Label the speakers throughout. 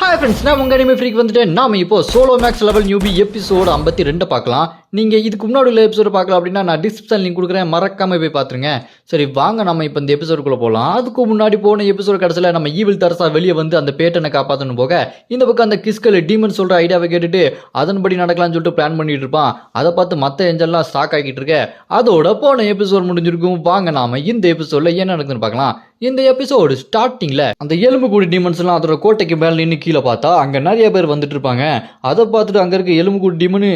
Speaker 1: Hi friends, நான் உங்கள் anime freak வந்துட்டேன். நாம இப்போ solo maths level newbie episode 52 பார்க்கலாம். நீங்கள் இதுக்கு முன்னாடி உள்ள எபிசோடு பார்க்கலாம் அப்படின்னா நான் டிஸ்கிரிப்ஷன் லிங்க் கொடுக்குறேன், மறக்காமல் போய் பார்த்துருங்க. சரி வாங்க நம்ம இப்போ இந்த எபிசோடுக்குள்ளே போகலாம். அதுக்கு முன்னாடி போன எபிசோடு கடைசியில் நம்ம ஈவில் தரசா வெளியே வந்து அந்த பேட்டனை காப்பாற்றணும் போக இந்த பக்கம் அந்த கிஸ்கல் டீமன் சொல்கிற ஐடியாவை கேட்டுட்டு அதன்படி நடக்கலாம்னு சொல்லிட்டு பிளான் பண்ணிட்டு இருப்பான். அதை பார்த்து மற்ற ஏஞ்சல்லாம் ஸ்டாக் ஆகிட்டு இருக்க. அதோட போன எபிசோட் முடிஞ்சிருக்கும். வாங்க நாம இந்த எபிசோடில் என்ன நடக்குதுன்னு பார்க்கலாம். இந்த எபிசோடு ஸ்டார்டிங்ல அந்த எலும்புக்கூடி டீமன்ஸ் எல்லாம் அதோட கோட்டைக்கு மேல நின்று கீழே பார்த்தா அங்க நிறைய பேர் வந்துட்டு இருப்பாங்க. அதை பார்த்துட்டு அங்க இருக்க எலும்புக்கூடி டீமனு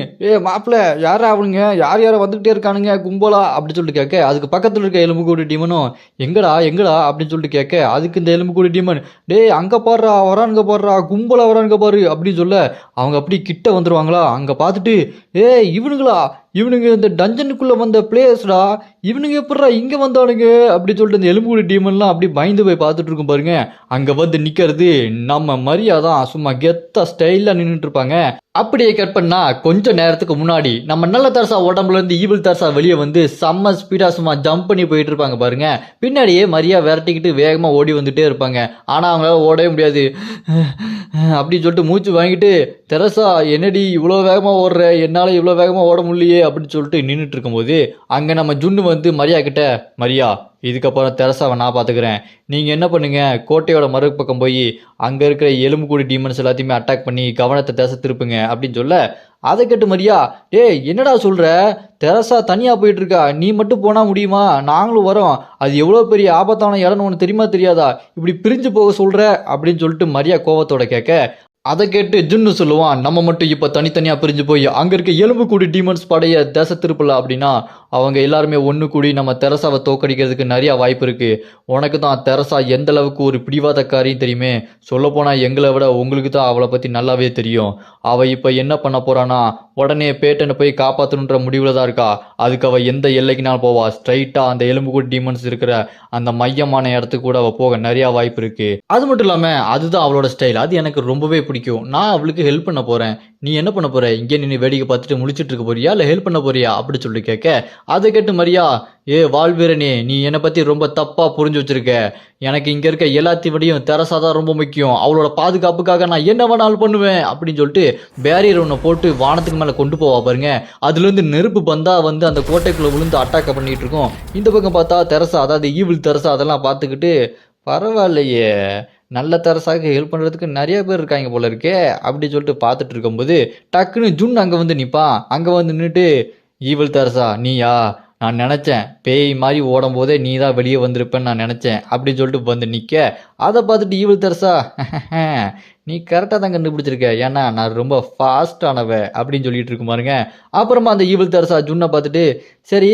Speaker 1: மாப்பிள்ள யாரா அவனுங்க, யார் யாரை வந்துகிட்டே இருக்கானுங்க கும்பலா அப்படின்னு சொல்லிட்டு கேட்க, அதுக்கு பக்கத்துல இருக்க எலும்புக்கூடி டீமனும் எங்கடா எங்கடா அப்படின்னு சொல்லிட்டு கேட்க, அதுக்கு இந்த எலும்புக்கூடி டீமன் அங்க பாடுறா வரானுங்க பாடுறா கும்பலா வரானுங்க பாரு அப்படின்னு சொல்ல அவங்க அப்படி கிட்ட வந்துருவாங்களா. அங்க பார்த்துட்டு இவனுங்க இந்த டஞ்சனுக்குள்ள வந்த பிளேயர்ஸ்டா, இவனுங்க எப்படா இங்க வந்தானுங்க அப்படி சொல்லிட்டு இந்த எலும்புக்கூடி டீமன்லாம் அப்படி பயந்து போய் பார்த்துட்டு இருக்கும் பாருங்க. அங்க வந்து நிக்கிறது நம்ம மரியாதான், சும்மா கெத்தா ஸ்டைலா நின்றுட்டு இருப்பாங்க. அப்படியே கட் பண்ணா கொஞ்ச நேரத்துக்கு முன்னாடி நம்ம நல்ல தரசா உடம்புல இருந்து ஈவில் தரசா வெளியே வந்து செம்ம ஸ்பீடா சும்மா ஜம்ப் பண்ணி போயிட்டு இருப்பாங்க பாருங்க. பின்னாடியே மரியா விரட்டிக்கிட்டு வேகமா ஓடி வந்துட்டே இருப்பாங்க. ஆனா அவங்களால ஓடவே முடியாது. அப்படின்னு சொல்லிட்டு மூச்சு வாங்கிட்டு, தெரசா என்னடி இவ்வளோ வேகமா ஓடுற, என்னால இவ்வளோ வேகமா ஓட முடியலையே அப்படின்னு சொல்லிட்டு நின்றுட்டு இருக்கும்போது அங்க நம்ம ஜுன்னு வந்து மரியா கிட்ட, மரியா இதுக்கப்புறம் தெரசாவை நான் பார்த்துக்கிறேன், நீங்கள் என்ன பண்ணுங்க கோட்டையோட மறுபக்கம் போய் அங்கே இருக்கிற எலும்புக்கூடி டீமன்ஸ் எல்லாத்தையுமே அட்டாக் பண்ணி கவனத்தை திசை திருப்புங்க அப்படின்னு சொல்ல, அதை கேட்டு மரியா என்னடா சொல்கிற, தெரசா தனியாக போயிட்டு இருக்கா, நீ மட்டும் போனால் முடியுமா, நாங்களும் வரோம், அது எவ்வளோ பெரிய ஆபத்தான இடம்னு ஒன்று தெரியுமா தெரியாதா, இப்படி பிரிஞ்சு போக சொல்கிற அப்படின்னு சொல்லிட்டு மரியா கோவத்தோட கேட்க, அதை கேட்டு ஜுன்னு சொல்லுவான், நம்ம மட்டும் இப்போ தனித்தனியாக பிரிஞ்சு போய் அங்கே இருக்க எலும்புக்கூடி டீமன்ஸ் படைய திசை திருப்பல அப்படின்னா அவங்க எல்லாருமே ஒன்று கூடி நம்ம தெரசாவை தோக்கடிக்கிறதுக்கு நிறையா வாய்ப்பு இருக்குது. உனக்கு தான் தெரசா எந்த அளவுக்கு ஒரு பிடிவாதக்காரியும் தெரியுமே, சொல்லப்போனால் எங்களை விட உங்களுக்கு தான் அவளை பற்றி நல்லாவே தெரியும். அவள் இப்போ என்ன பண்ண போகிறான்னா உடனே பேட்டனை போய் காப்பாற்றணுன்ற முடிவில் தான் இருக்கா. அதுக்கு அவள் எந்த எல்லைக்குனாலும் போவா, ஸ்ட்ரைட்டாக அந்த எலும்புக்கூடி டீமன்ஸ் இருக்கிற அந்த மையமான இடத்துக்கு கூட அவள் போக நிறையா வாய்ப்பு இருக்குது. அது மட்டும் இல்லாமல் அதுதான் அவளோட ஸ்டைல், அது எனக்கு ரொம்பவே பிடிக்கும். நான் அவளுக்கு ஹெல்ப் பண்ண போகிறேன், நீ என்ன பண்ண போற, இங்கே நின்று வேடிக்கை பார்த்துட்டு முடிச்சுட்டு இருக்க போறியா இல்லை ஹெல்ப் பண்ண போறியா அப்படி சொல்லி கேட்க, அதை கேட்டு மரியா வாழ்வீரனே நீ என்னை பற்றி ரொம்ப தப்பாக புரிஞ்சு வச்சிருக்க, எனக்கு இங்கே இருக்க எல்லாத்தையும் தெரசா தான் ரொம்ப முக்கியம், அவளோட பாதுகாப்புக்காக நான் என்ன வேணாலும் பண்ணுவேன் அப்படின்னு சொல்லிட்டு பேரியர் ஒன்று போட்டு வானத்துக்கு மேலே கொண்டு போவா பாருங்க. அதுலேருந்து நெருப்பு பந்தா வந்து அந்த கோட்டைக்குள்ளே விழுந்து அட்டாக் பண்ணிட்டு இருக்கோம். இந்த பக்கம் பார்த்தா தெரசா, அதாவது ஈவில் தெரசா அதெல்லாம் பார்த்துக்கிட்டு, பரவாயில்லையே நல்ல தெரசாக்கு ஹெல்ப் பண்ணுறதுக்கு நிறைய பேர் இருக்காங்க போல இருக்கே அப்படி சொல்லிட்டு பார்த்துட்டு இருக்கும்போது டக்குன்னு ஜுன் அங்கே வந்து நிற்பான். அங்கே வந்து நின்றுட்டு, ஈவில் தெரசா நீயா, நான் நினச்சேன் பேய் மாதிரி ஓடும் போதே நீ தான் வெளியே வந்திருப்பேன்னு நான் நினச்சேன் அப்படின்னு சொல்லிட்டு வந்து நிற்க, அதை பார்த்துட்டு ஈவில் தெரசா நீ கரெக்டாக தான் கண்டுபிடிச்சிருக்க, ஏன்னா நான் ரொம்ப ஃபாஸ்டானவ அப்படின்னு சொல்லிட்டு இருக்கு பாருங்க. அப்புறமா அந்த ஈவில் தெரசா ஜுன்னை பார்த்துட்டு, சரி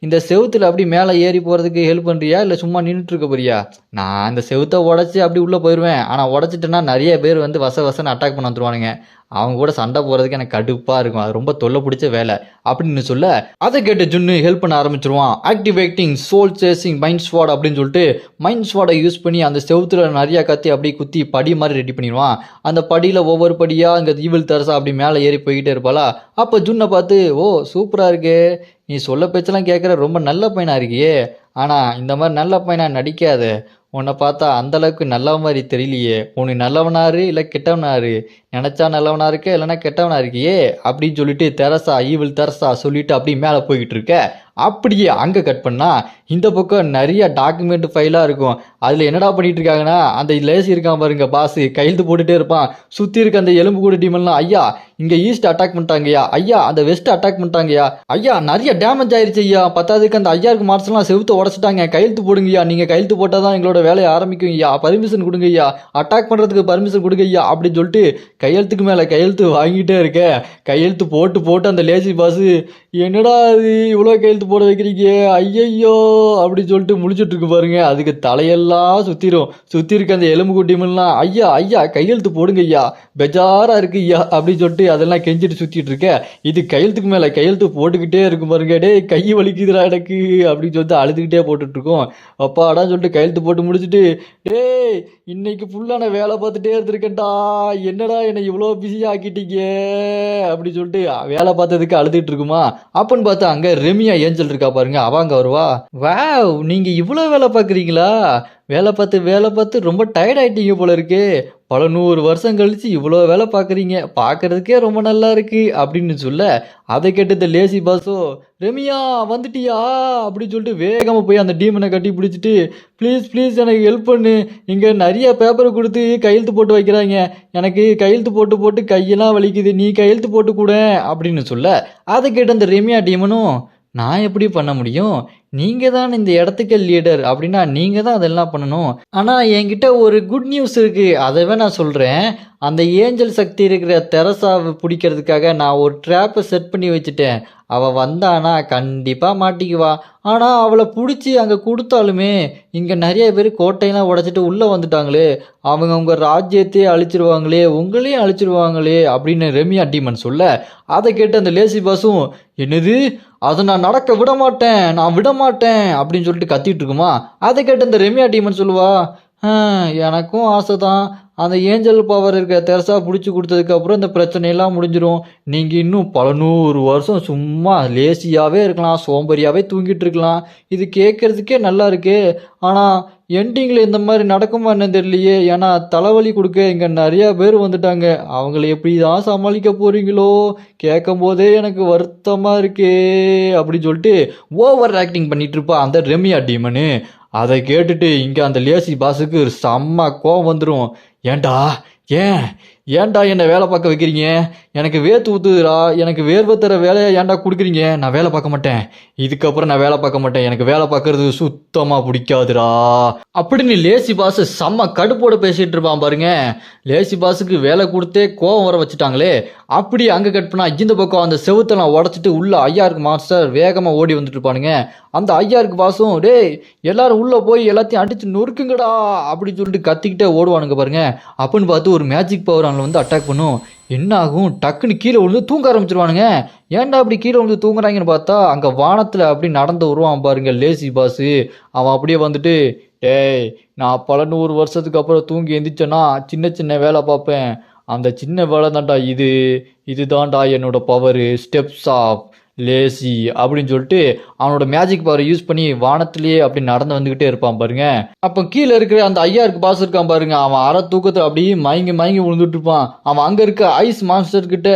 Speaker 1: இந்த செவுத்துல அப்படி மேலே ஏறி போகிறதுக்கு ஹெல்ப் பண்ணுறியா இல்லை சும்மா நின்றுட்டு இருக்க போறியா, நான் அந்த செவுத்தை உடச்சி அப்படி உள்ளே போயிடுவேன், ஆனால் உடச்சிட்டேன்னா நிறைய பேர் வந்து வசன்னு அட்டாக் பண்ண வந்துருவானுங்க, அவங்க கூட சண்டை போகிறதுக்கு எனக்கு கடுப்பாக இருக்கும், அது ரொம்ப தொல்லை பிடிச்ச வேலை அப்படின்னு சொல்ல, அதை கேட்டு ஜுன்னு ஹெல்ப் பண்ண ஆரம்பிச்சிருவான். ஆக்டிவேட்டிங் சோல் சேசிங் மைண்ட் ஸ்வாட் அப்படின்னு சொல்லிட்டு மைண்ட் ஸ்வாடை யூஸ் பண்ணி அந்த செவுத்துல நிறையா கத்தி அப்படி குத்தி படி மாதிரி ரெடி பண்ணிடுவான். அந்த படியில் ஒவ்வொரு படியாக அங்கே ஈவில் தெரசா அப்படி மேலே ஏறி போய்கிட்டே இருப்பாளா. அப்போ ஜுன்னை பார்த்து, சூப்பராக இருக்கே, நீ சொல்ல பேச்செல்லாம் கேட்குற, ரொம்ப நல்ல பையனாக இருக்கியே, ஆனால் இந்த மாதிரி நல்ல பையனாக நடிக்காத, உன்னை பார்த்தா அந்தளவுக்கு நல்ல மாதிரி தெரியலையே, உன்னை நல்லவனாரு இல்லை கெட்டவனாரு, நினச்சா நல்லவனா இருக்க இல்லைன்னா கெட்டவனா இருக்கியே அப்படின்னு சொல்லிட்டு தெரசா ஈவில் தெரசா சொல்லிட்டு அப்படி மேலே போய்கிட்டு இருக்க. அப்படியே அங்கே கட் பண்ணா இந்த பக்கம் நிறைய டாக்குமெண்ட் ஃபைலாக இருக்கும். அதில் என்னடா பண்ணிட்டு இருக்காங்கன்னா அந்த லேசி இருக்கான் பாருங்க பாஸ், கையெழுத்து போட்டுகிட்டே இருப்பான். சுற்றி இருக்க அந்த எலும்புக்கூடி டீமெல்லாம், ஐயா இங்கே ஈஸ்ட் அட்டாக் பண்ணிட்டாங்கய்யா, ஐயா அந்த வெஸ்ட் அட்டாக் பண்ணிட்டாங்கய்யா, ஐயா நிறைய டேமேஜ் ஆயிடுச்சு ஐயா, பத்தாவதுக்கு அந்த ஐயாருக்கு மார்க்ஸ்லாம் செவுத்த உடச்சிட்டாங்க, கையெழுத்து போடுங்கய்யா, நீங்கள் கையெழுத்து போட்டால் தான் எங்களோட வேலையை ஆரம்பிக்கும் ஐயா, பர்மிஷன் கொடுங்க ஐயா, அட்டாக் பண்ணுறதுக்கு பர்மிஷன் கொடுங்க ஐயா அப்படின்னு சொல்லிட்டு கையெழுத்துக்கு மேலே கையெழுத்து வாங்கிட்டே இருக்க. கையெழுத்து போட்டு அந்த லேசி பாஸ், என்னடா அது இவ்வளோ கையெழுத்து போட வைக்கிறீங்க ஐயையோ அப்படின்னு சொல்லிட்டு முடிச்சுட்டு இருக்கு பாருங்க. அதுக்கு தலையெல்லாம் சுற்றி இருக்க அந்த எலும்பு குட்டிமெல்லாம், ஐயா ஐயா கையெழுத்து போடுங்க ஐயா, பெஜாரா இருக்கு ஐயா அப்படின்னு சொல்லிட்டு அதெல்லாம் கெஞ்சிட்டு சுற்றிட்டு இருக்க. இது கையெழுத்துக்கு மேலே கையெழுத்து போட்டுக்கிட்டே இருக்கும் பாருங்க. கை வலிக்குதுடா எனக்கு அப்படின்னு சொல்லிட்டு அழுதுகிட்டே போட்டுட்டு இருக்கோம். அப்பாடான்னு சொல்லிட்டு கையெழுத்து போட்டு முடிச்சுட்டு, இன்னைக்கு ஃபுல்லாக நான் வேலை பார்த்துட்டே இருந்திருக்கேன்டா, என்னடா என்னை இவ்வளோ பிஸியாக ஆக்கிட்டீங்க அப்படி சொல்லிட்டு வேலை பார்த்ததுக்கு அழுதுகிட்டு இருக்குமா. அப்பன்னு பார்த்தா அங்கே ரெமியா ஏஞ்சல் இருக்கா பாருங்க, அவங்க வருவா. நீங்கள் இவ்வளோ வேலை பார்க்குறீங்களா, வேலை பார்த்து ரொம்ப டயர்ட் ஆகிட்டீங்க போல இருக்கு, பல 100 வருஷம் கழிச்சு இவ்வளோ வேலை பார்க்குறீங்க, பார்க்கறதுக்கே ரொம்ப நல்லா இருக்கு அப்படின்னு சொல்ல, அதை கேட்டு இந்த லேசி பாஸோ, ரெமியா வந்துட்டியா அப்படின்னு சொல்லிட்டு வேகமாக போய் அந்த டீமனை கட்டி பிடிச்சிட்டு, ப்ளீஸ் ப்ளீஸ் எனக்கு ஹெல்ப் பண்ணு, இங்கே நிறைய பேப்பரை கொடுத்து கையெழுத்து போட்டு வைக்கிறாங்க, எனக்கு கையெழுத்து போட்டு போட்டு கையெல்லாம் வலிக்குது, நீ கையெழுத்து போட்டு கூட அப்படின்னு சொல்ல, அதை கேட்டு அந்த ரெமியா டீமனும், நான் எப்படி பண்ண முடியும், நீங்கள் தான் இந்த இடத்துக்கு லீடர் அப்படின்னா நீங்கள் தான் அதெல்லாம் பண்ணணும். ஆனால் என்கிட்ட ஒரு குட் நியூஸ் இருக்குது, அதை நான் சொல்கிறேன். அந்த ஏஞ்சல் சக்தி இருக்கிற தெரசாவை பிடிக்கிறதுக்காக நான் ஒரு ட்ராப்பை செட் பண்ணி வச்சுட்டேன். அவள் வந்தானா கண்டிப்பாக மாட்டிக்குவா. ஆனால் அவளை பிடிச்சி அங்கே கொடுத்தாலுமே இங்கே நிறைய பேர் கோட்டையெல்லாம் உடைச்சிட்டு உள்ளே வந்துட்டாங்களே, அவங்க உங்கள் ராஜ்யத்தையே அழிச்சிருவாங்களே, உங்களையும் அழிச்சிருவாங்களே அப்படின்னு ரெமியா டீமன் சொல்ல, அதை கேட்டு அந்த லேசி பாஸும், என்னது அதை நான் நடக்க விட மாட்டேன், நான் விட மாட்டேன் அப்படின்னு சொல்லிட்டு கத்திட்டு இருக்குமா. அதை கேட்டு அந்த ரெமியா டீமன் சொல்லுவா, எனக்கும் ஆசை தான், அந்த ஏஞ்சல் பவர் இருக்க தெரசா பிடிச்சி கொடுத்ததுக்கப்புறம் இந்த பிரச்சனையெல்லாம் முடிஞ்சிடும், நீங்கள் இன்னும் பல 100 வருஷம் சும்மா லேசியாகவே இருக்கலாம், சோம்பேறியாகவே தூங்கிட்டு இருக்கலாம், இது கேட்குறதுக்கே நல்லா இருக்கு. ஆனால் எண்டிங்கில் இந்த மாதிரி நடக்குமா என்னன்னு தெரியலையே, ஏன்னா தலைவலி கொடுக்க இங்கே நிறையா பேர் வந்துட்டாங்க, அவங்கள எப்படி தான் சமாளிக்க போகிறீங்களோ, கேட்கும் போதே எனக்கு வருத்தமாக இருக்கே அப்படின்னு சொல்லிட்டு ஓவர் ஆக்டிங் பண்ணிட்டு இருப்பா அந்த ரெமியா டீமனு. அதை கேட்டுட்டு இங்கே அந்த லேசி பாஸுக்கு செம்ம கோவம் வந்துடும். ஏன்டா என்னை வேலை பார்க்க வைக்கிறீங்க, எனக்கு வேர்த்து ஊற்றுதுடா, எனக்கு வேர்வை தர வேலையை ஏன்டா கொடுக்குறீங்க, நான் வேலை பார்க்க மாட்டேன், இதுக்கப்புறம் நான் வேலை பார்க்க மாட்டேன், எனக்கு வேலை பார்க்கறது சுத்தமாக பிடிக்காதுடா அப்படின்னு லேசி பாஸ் செம்ம கடுப்போடு பேசிகிட்டு இருப்பான் பாருங்க. லேசி பாஸுக்கு வேலை கொடுத்தே கோவம் வர வச்சுட்டாங்களே. அப்படி அங்கே கட் பண்ணால் இந்த பக்கம் அந்த செவுத்தெல்லாம் உடச்சிட்டு உள்ள ஐயாருக்கு மாஸ்டர் வேகமாக ஓடி வந்துட்டு இருப்பானுங்க. அந்த ஐயாருக்கு பாஸும், டேய் எல்லாரும் உள்ளே போய் எல்லாத்தையும் அடிச்சு நொறுக்குங்கடா அப்படின்னு சொல்லிட்டு கத்திக்கிட்டே ஓடுவானுங்க பாருங்க. அப்படின்னு பார்த்து ஒரு மேஜிக் பவர் அவங்களை வந்து அட்டாக் பண்ணும். என்ன ஆகும், டக்குன்னு கீழே விழுந்து தூங்க ஆரம்பிச்சிருவானுங்க. ஏன்டா அப்படி கீழே விழுந்து தூங்குறாங்கன்னு பார்த்தா அங்கே வானத்தில் அப்படி நடந்து வருவான் பாருங்க லேசி பாஸு. அவன் அப்படியே வந்துட்டு, டேய் நான் பல 100 வருஷத்துக்கு அப்புறம் தூங்கி எந்திரிச்சேன்னா சின்ன சின்ன வேலை பார்ப்பேன், அந்த சின்ன வேலை தான்டா இதுதான்டா என்னோட பவரு, ஸ்டெப்ஸ் ஆஃப் லேசி அப்படின்னு சொல்லிட்டு அவனோட மேஜிக் பவரை யூஸ் பண்ணி வானத்திலேயே அப்படி நடந்து வந்துக்கிட்டே இருப்பான் பாருங்க. அப்போ கீழே இருக்கிற அந்த ஐயாருக்கு பாஸ் இருக்கான் பாருங்க, அவன் அரை தூக்கத்தை அப்படியே மயங்கி மயங்கி விழுந்துட்டு இருப்பான். அவன் அங்கே இருக்க ஐஸ் மாஸ்டர் கிட்ட,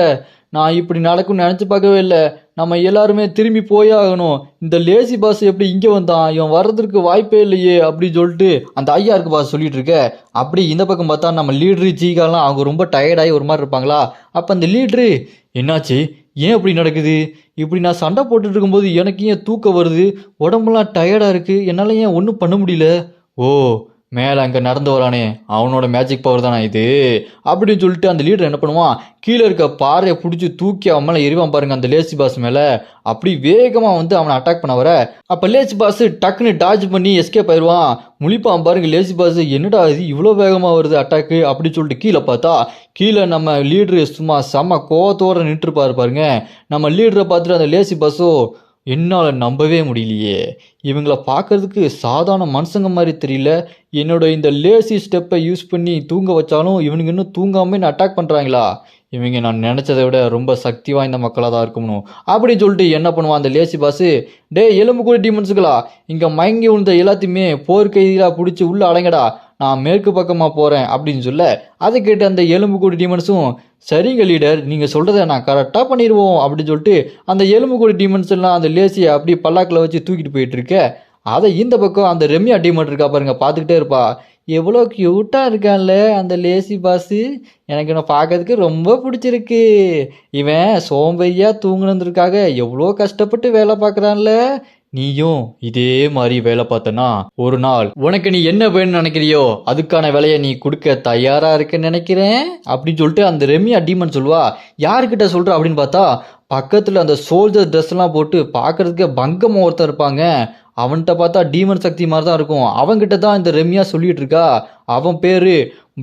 Speaker 1: நான் இப்படி நடக்கும்னு நினச்சி பார்க்கவே இல்லை, நம்ம எல்லாருமே திரும்பி போயே ஆகணும், இந்த லேசி பாஸ் எப்படி இங்கே வந்தான், இவன் வர்றதுக்கு வாய்ப்பே இல்லையே அப்படின்னு சொல்லிட்டு அந்த ஐயாருக்கு பாஸ் சொல்லிட்டு இருக்க. அப்படி இந்த பக்கம் பார்த்தா நம்ம லீட்ரு ஜீகாலாம் அவங்க ரொம்ப டயர்டாகி ஒரு மாதிரி இருப்பாங்களா. அப்போ அந்த லீட்ரு, என்னாச்சு, ஏன் இப்படி நடக்குது, இப்படி நான் சண்டை போட்டுட்டு இருக்கும்போது எனக்கு ஏன் தூக்கம் வருது, உடம்புலாம் டயர்டாக இருக்குது, என்னால் ஏன் ஒன்றும் பண்ண முடியல, ஓ மேலே அங்கே நடந்து வரானே அவனோட மேஜிக் பவர் தானே இது அப்படின்னு சொல்லிட்டு அந்த லீடர் என்ன பண்ணுவான், கீழே இருக்க பாறையை பிடிச்சி தூக்கி அவன் மேலே எறிவான் பாருங்க அந்த லேசி பாஸ் மேலே. அப்படி வேகமாக வந்து அவனை அட்டாக் பண்ண வர, அப்போ லேசி பாஸ் டக்குன்னு டாஜ் பண்ணி எஸ்கேப் ஆயிடுவான். முழிப்பான் பாருங்க லேசி பாஸ், என்னடா இது இவ்வளோ வேகமாக வருது அட்டாக்கு அப்படின்னு சொல்லிட்டு கீழே பார்த்தா கீழே நம்ம லீடரு சும்மா செம்ம கோவத்தோடு நின்றுருப்பாரு பாருங்க. நம்ம லீடரை பார்த்துட்டு அந்த லேசி பாஸோ, என்னால் நம்பவே முடியலையே, இவங்கள பார்க்கறதுக்கு சாதாரண மனுஷங்க மாதிரி தெரியல, என்னோட இந்த லேசி ஸ்டெப்பை யூஸ் பண்ணி தூங்க வச்சாலும் இவனுங்க இன்னும் தூங்காமல் என்ன அட்டாக் பண்ணுறாங்களா, இவங்க நான் நினச்சதை விட ரொம்ப சக்தி வாய்ந்த மக்களாக தான் இருக்கணும் அப்படின்னு சொல்லிட்டு என்ன பண்ணுவான் அந்த லேசி பாஸு, டே எலும்பு கூட டீமன்ஸுகளா, இங்கே மயங்கி விழுந்த எல்லாத்தையுமே போர்க்கைதிலாக பிடிச்சி உள்ளே அடங்கடா, நான் மேற்கு பக்கமாக போகிறேன் அப்படின்னு சொல்ல, அதை கேட்டு அந்த எலும்பு கூடி டீமன்ஸும், சரிங்க லீடர் நீங்கள் சொல்கிறத நான் கரெக்டாக பண்ணிடுவோம் அப்படின்னு சொல்லிட்டு அந்த எலும்பு கூடி டீமன்ஸ் எல்லாம் அந்த லேசியை அப்படி பல்லாக்கில் வச்சு தூக்கிட்டு போயிட்டு இருக்க. அதை இந்த பக்கம் அந்த ரெமியா டீமன் இருக்கா பாருங்க, பார்த்துக்கிட்டே இருப்பா, எவ்வளோ க்யூட்டாக இருக்கான்ல அந்த லேசி பாஸு, எனக்கு இவனை பார்க்கறதுக்கு ரொம்ப பிடிச்சிருக்கு, இவன் சோம்பேறியாக தூங்குனதுக்காக எவ்வளோ கஷ்டப்பட்டு வேலை பார்க்குறான்ல, நீயும் இதே மாதிரி வேலை பார்த்தனா ஒரு நாள் உனக்கு நீ என்ன வேணும்னு நினைக்கிறியோ அதுக்கான வேலையை நீ கொடுக்க தயாரா இருக்குன்னு நினைக்கிறேன் அப்படின்னு சொல்லிட்டு அந்த ரெமியா டீமன் சொல்லுவா. யாருக்கிட்ட சொல்ற அப்படின்னு பார்த்தா பக்கத்துல அந்த சோல்ஜர் ட்ரெஸ் எல்லாம் போட்டு பார்க்கறதுக்கு பங்கம் ஒருத்தர் இருப்பாங்க, அவன்கிட்ட பார்த்தா டீமன் சக்தி மாதிரி தான் இருக்கும், அவன்கிட்ட தான் இந்த ரெமியா சொல்லிட்டு இருக்கா. அவன் பேரு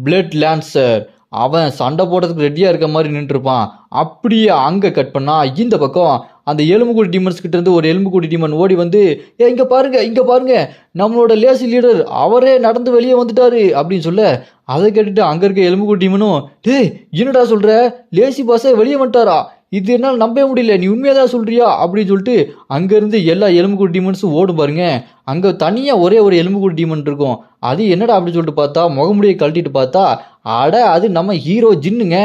Speaker 1: பிளட் லான்சர், அவன் சண்டை போடுறதுக்கு ரெடியாக இருக்க மாதிரி நின்றுருப்பான். அப்படியே அங்கே கட் பண்ணா இந்த பக்கம் அந்த எலும்புக்கூடி டீமன்ஸ் கிட்ட இருந்து ஒரு எலும்புக்கூடி டீமன் ஓடி வந்து, இங்கே பாருங்க நம்மளோட லேசி லீடர் அவரே நடந்து வெளியே வந்துட்டாரு அப்படின்னு சொல்ல, அதை கேட்டுட்டு அங்கே இருக்க எலும்புக்கூடி டீமனும், டேய் என்னடா சொல்கிற, லேசி பாஸே வெளியே வந்துட்டாரா, இது என்னால் நம்பவே முடியல, நீ உண்மையாக சொல்றியா அப்படின்னு சொல்லிட்டு அங்கேருந்து எல்லா எலும்புக்கூடு டீமன்ஸும் ஓடும் பாருங்க. அங்கே தனியாக ஒரே ஒரு எலும்புக்கூடு டீமன் இருக்கும். அது என்னடா அப்படின்னு சொல்லிட்டு பார்த்தா முகமுடியை கழட்டிட்டு பார்த்தா அட அது நம்ம ஹீரோ ஜின்னுங்க.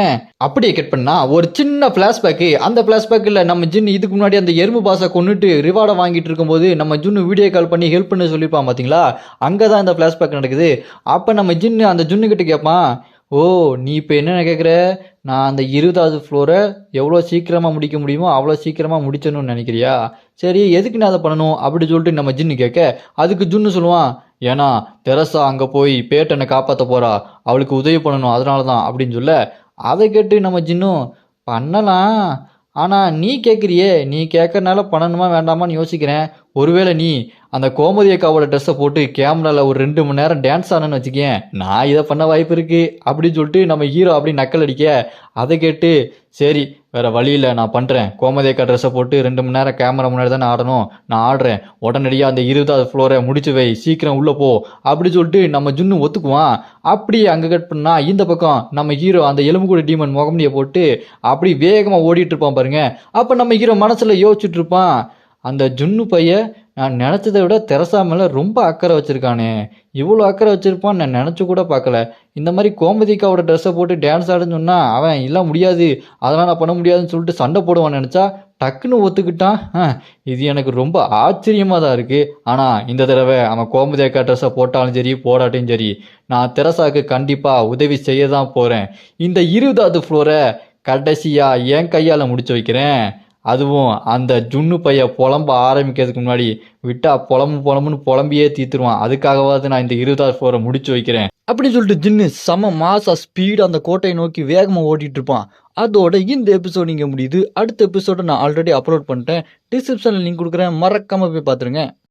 Speaker 1: அப்படியே கட் பண்ணா ஒரு சின்ன ஃப்ளாஷ்பேக்கு. அந்த ஃப்ளாஷ்பேக்கில் நம்ம ஜின் இதுக்கு முன்னாடி அந்த எறும்பு பாஸை கொண்டுட்டு ரிவார்டை வாங்கிட்டு இருக்கும்போது நம்ம ஜின்னு வீடியோ கால் பண்ணி ஹெல்ப் பண்ண சொல்லியிருப்பான் பார்த்தீங்களா, அங்கே தான் இந்த ஃப்ளாஷ்பேக் நடக்குது. அப்போ நம்ம ஜின்னு அந்த ஜின்னுக்கிட்ட கேட்பான், ஓ நீ இப்போ என்ன கேட்குற, நான் அந்த 20வது ஃப்ளோரை எவ்வளோ சீக்கிரமாக முடிக்க முடியுமோ அவ்வளோ சீக்கிரமாக முடிச்சணும்னு நினைக்கிறியா, சரி எதுக்கு நான் அதை பண்ணணும் அப்படி சொல்லிட்டு நம்ம ஜின்னு கேட்க, அதுக்கு ஜின்னு சொல்லுவான், ஏன்னா தெரசா அங்கே போய் பேட்டனை காப்பாற்ற போகிறா, அவளுக்கு உதவி பண்ணணும் அதனால தான் அப்படின்னு சொல்ல, அதை கேட்டு நம்ம ஜின்னும் பண்ணலாம், ஆனால் நீ கேட்குறியே, நீ கேட்கறனால பண்ணணுமா வேண்டாமான்னு யோசிக்கிறேன். ஒருவேளை நீ அந்த கோமதி அக்காவோட ட்ரெஸ்ஸை போட்டு கேமராவில் ஒரு 2 மணி நேரம் டான்ஸ் ஆனன்னு வச்சுக்கேன், நான் இதை பண்ண வாய்ப்பு இருக்குது அப்படின்னு சொல்லிட்டு நம்ம ஹீரோ அப்படி நக்கல் அடிக்க, அதை கேட்டு சரி வேறு வழி இல்லை நான் பண்ணுறேன், கோமதி அக்கா ட்ரெஸ்ஸை போட்டு 2 மணி நேரம் கேமரா முன்னாடி தானே ஆடணும், நான் ஆடுறேன், உடனடியாக அந்த 20வது ஃப்ளோரை முடிச்சு வை, சீக்கிரம் உள்ளே போ அப்படி சொல்லிட்டு நம்ம ஜின்னு ஒத்துக்குவான். அப்படியே அங்கே கட் பண்ணா இந்த பக்கம் நம்ம ஹீரோ அந்த எலும்புக்கூட டீமன் முகமடியை போட்டு அப்படி வேகமாக ஓடிட்டு இருப்பான் பாருங்க. அப்போ நம்ம ஹீரோ மனசில் யோசிச்சுட்டு இருப்பான், அந்த ஜுன்னு பையன் நான் நினச்சதை விட தெரசா மேலே ரொம்ப அக்கறை வச்சுருக்கானே, இவ்வளோ அக்கறை வச்சுருப்பான்னு நான் நினச்சி கூட பார்க்கல. இந்த மாதிரி கோமதிக்காவோட ட்ரெஸ்ஸை போட்டு டான்ஸ் ஆடுன்னு சொன்னால் அவன் இல்லை முடியாது, அதெல்லாம் நான் பண்ண முடியாதுன்னு சொல்லிட்டு சண்டை போடுவான்னு நினச்சா டக்குன்னு ஒத்துக்கிட்டான். இது எனக்கு ரொம்ப ஆச்சரியமாக தான் இருக்குது. ஆனால் இந்த தடவை அவன் கோமதி அக்கா ட்ரெஸ்ஸை போட்டாலும் சரி போடாட்டும் சரி, நான் தெரசாவுக்கு கண்டிப்பாக உதவி செய்ய தான் போகிறேன். இந்த 20வது ஃப்ளோரை கடைசியாக என் கையால் முடிச்சு வைக்கிறேன். அதுவும் அந்த ஜுன்னு பைய புலம்ப ஆரம்பிக்கிறதுக்கு முன்னாடி விட்டா புலம்புன்னு புலம்பியே தீத்துருவான். அதுக்காகவாது நான் இந்த 20வது ஃப்ளோரை முடிச்சு வைக்கிறேன் அப்படின்னு சொல்லிட்டு ஜின்னு செம மாசா ஸ்பீடு அந்த கோட்டையை நோக்கி வேகமாக ஓட்டிட்டு இருப்பான். அதோட இந்த எபிசோட் இங்கே முடியுது. அடுத்த எபிசோட நான் ஆல்ரெடி அப்லோட் பண்ணிட்டேன், டிஸ்கிரிப்ஷனில் லிங்க் கொடுக்குறேன், மறக்காம போய் பார்த்துருங்க.